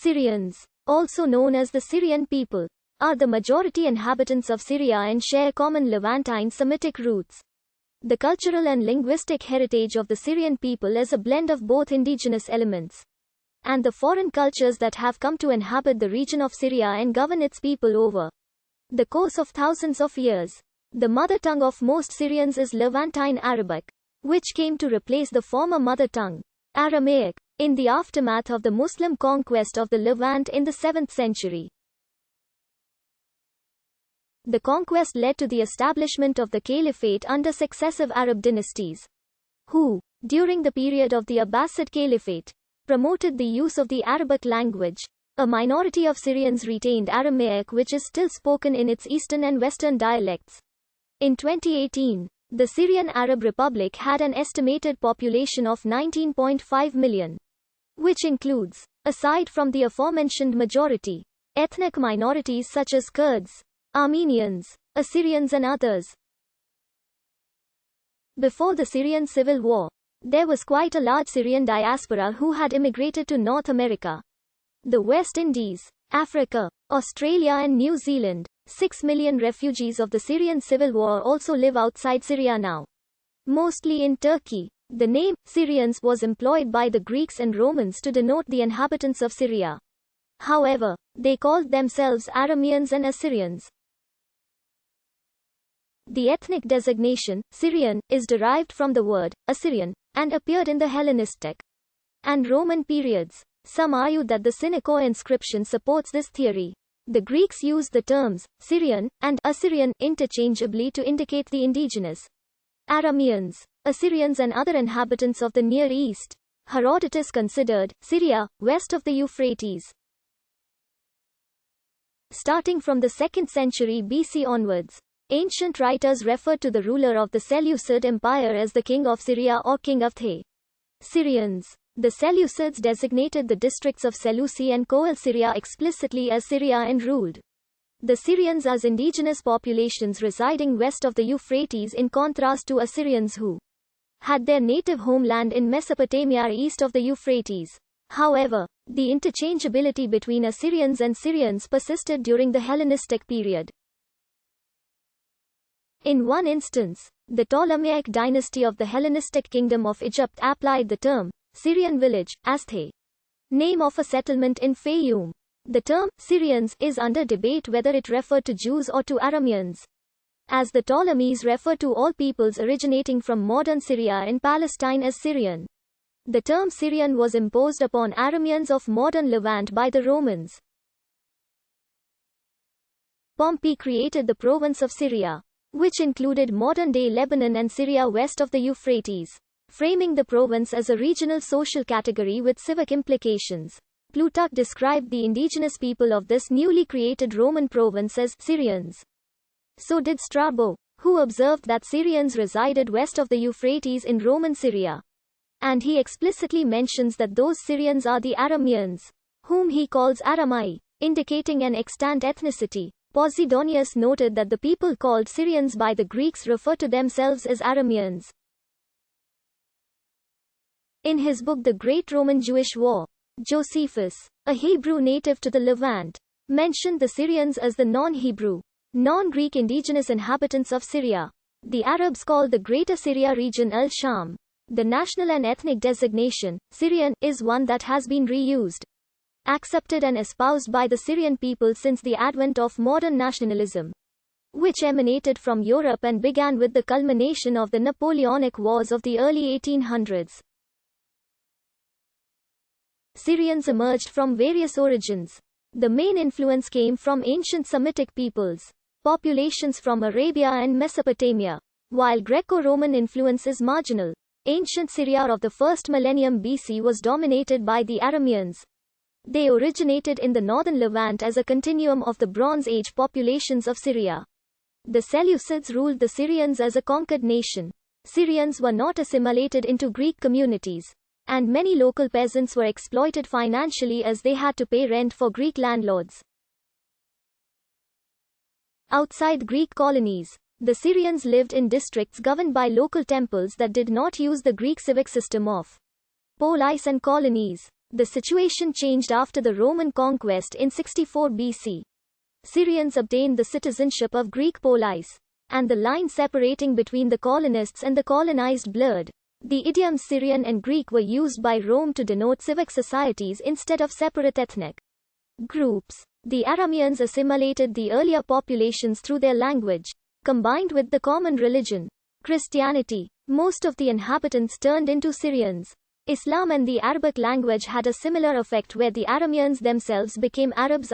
Syrians, also known as the Syrian people, are the majority inhabitants of Syria and share common Levantine Semitic roots. The cultural and linguistic heritage of the Syrian people is a blend of both indigenous elements and the foreign cultures that have come to inhabit the region of Syria and govern its people over the course of thousands of years. The mother tongue of most Syrians is Levantine Arabic, which came to replace the former mother tongue, Aramaic, in the aftermath of the Muslim conquest of the Levant in the 7th century. The conquest led to the establishment of the Caliphate under successive Arab dynasties, who, during the period of the Abbasid Caliphate, promoted the use of the Arabic language. A minority of Syrians retained Aramaic, which is still spoken in its eastern and western dialects. In 2018, the Syrian Arab Republic had an estimated population of 19.5 million, which includes, aside from the aforementioned majority, ethnic minorities such as Kurds, Armenians, Assyrians and others. Before the Syrian Civil War, there was quite a large Syrian diaspora who had immigrated to North America, the West Indies, Africa, Australia and New Zealand. 6 million refugees of the Syrian Civil War also live outside Syria now, mostly in Turkey. The name Syrians was employed by the Greeks and Romans to denote the inhabitants of Syria. However, they called themselves Arameans and Assyrians. The ethnic designation, Syrian, is derived from the word, Assyrian, and appeared in the Hellenistic and Roman periods. Some argue that the Sinecor inscription supports this theory. The Greeks used the terms, Syrian, and Assyrian, interchangeably to indicate the indigenous Arameans, Assyrians and other inhabitants of the Near East. Herodotus considered Syria, west of the Euphrates. Starting from the 2nd century BC onwards, ancient writers referred to the ruler of the Seleucid Empire as the king of Syria or king of the Syrians. The Seleucids designated the districts of Seleucia and Coel Syria explicitly as Syria and ruled the Syrians as indigenous populations residing west of the Euphrates, in contrast to Assyrians who had their native homeland in Mesopotamia east of the Euphrates. However, the interchangeability between Assyrians and Syrians persisted during the Hellenistic period. In one instance, the Ptolemaic dynasty of the Hellenistic Kingdom of Egypt applied the term Syrian village as the name of a settlement in Fayum. The term Syrians is under debate whether it referred to Jews or to Arameans, as the Ptolemies refer to all peoples originating from modern Syria and Palestine as Syrian. The term Syrian was imposed upon Arameans of modern Levant by the Romans. Pompey created the province of Syria, which included modern-day Lebanon and Syria west of the Euphrates, framing the province as a regional social category with civic implications. Plutarch described the indigenous people of this newly created Roman province as Syrians. So did Strabo, who observed that Syrians resided west of the Euphrates in Roman Syria. And he explicitly mentions that those Syrians are the Arameans, whom he calls Aramai, indicating an extant ethnicity. Posidonius noted that the people called Syrians by the Greeks refer to themselves as Arameans. In his book The Great Roman Jewish War, Josephus, a Hebrew native to the Levant, mentioned the Syrians as the non-Hebrew, non-Greek indigenous inhabitants of Syria. The Arabs called the Greater Syria region al-Sham. The national and ethnic designation, Syrian, is one that has been reused, accepted and espoused by the Syrian people since the advent of modern nationalism, which emanated from Europe and began with the culmination of the Napoleonic Wars of the early 1800s. Syrians emerged from various origins. The main influence came from ancient Semitic peoples, populations from Arabia and Mesopotamia, while Greco-Roman influence is marginal. Ancient Syria of the 1st millennium BC was dominated by the Arameans. They originated in the northern Levant as a continuum of the Bronze Age populations of Syria. The Seleucids ruled the Syrians as a conquered nation. Syrians were not assimilated into Greek communities, and many local peasants were exploited financially as they had to pay rent for Greek landlords. Outside Greek colonies, the Syrians lived in districts governed by local temples that did not use the Greek civic system of polis and colonies. The situation changed after the Roman conquest in 64 BC. Syrians obtained the citizenship of Greek polis, and the line separating between the colonists and the colonized blurred. The idioms Syrian and Greek were used by Rome to denote civic societies instead of separate ethnic groups. The Arameans assimilated the earlier populations through their language, combined with the common religion, Christianity. Most of the inhabitants turned into Syrians. Islam and the Arabic language had a similar effect where the Arameans themselves became Arabs.